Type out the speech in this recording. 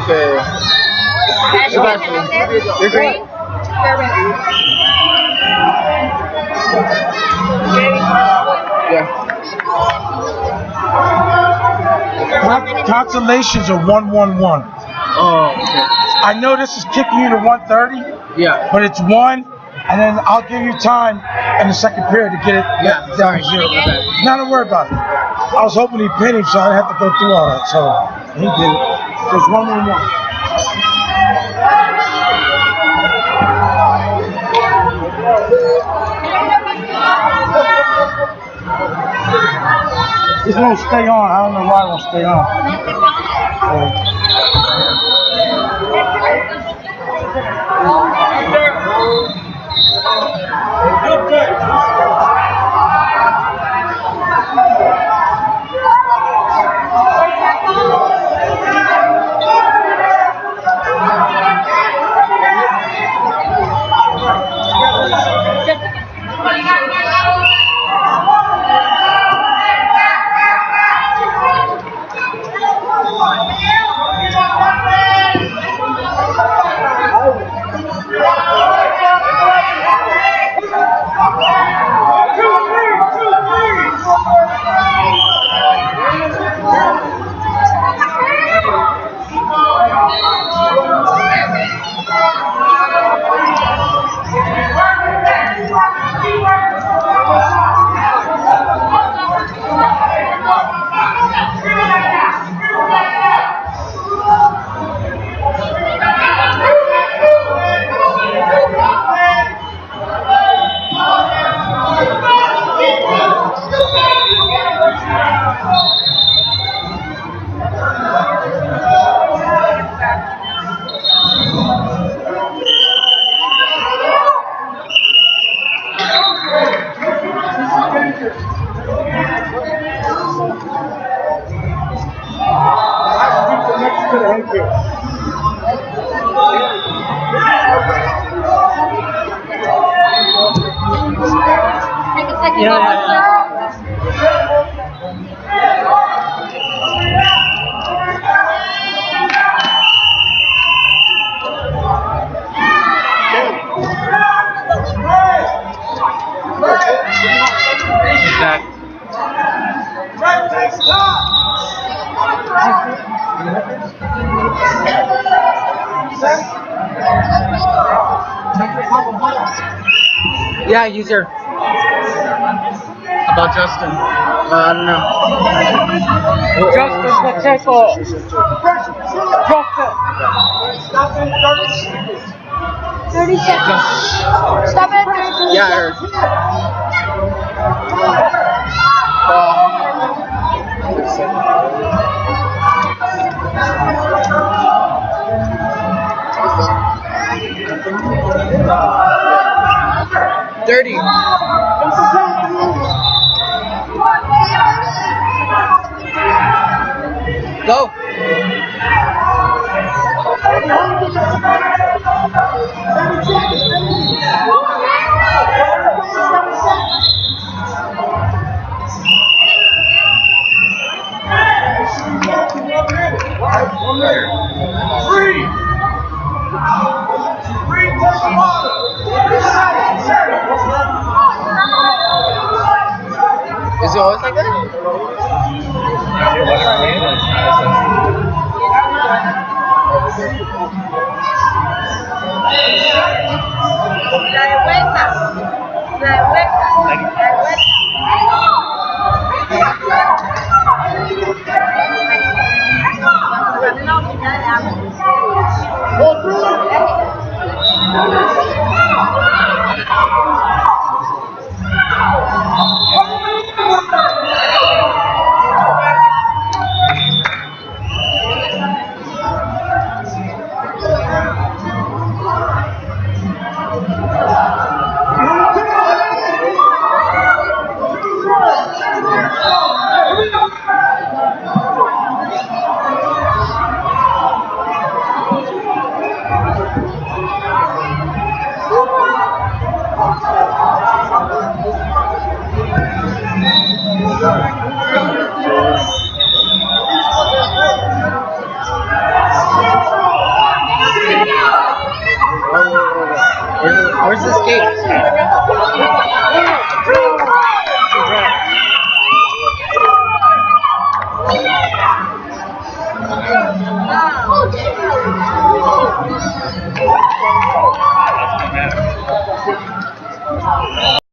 Okay. You're great. Yeah. Consolations are 1-1-1. Oh, okay. I know this is kicking you to 130. Yeah. But it's 1, and then I'll give you time in the second period to get it down to 0. Not a word about it. I was hoping he'd pin him, so I didn't have to go through all that. So he did it. So it's 1-1-1. This won't stay on. I don't know why it won't stay on. Yeah, user. About Justin. I don't know. Justin Pacheco. Justin. 30 seconds. Stop it. Yeah, I heard. Dirty. Go. Is it always like that? Where's the skate?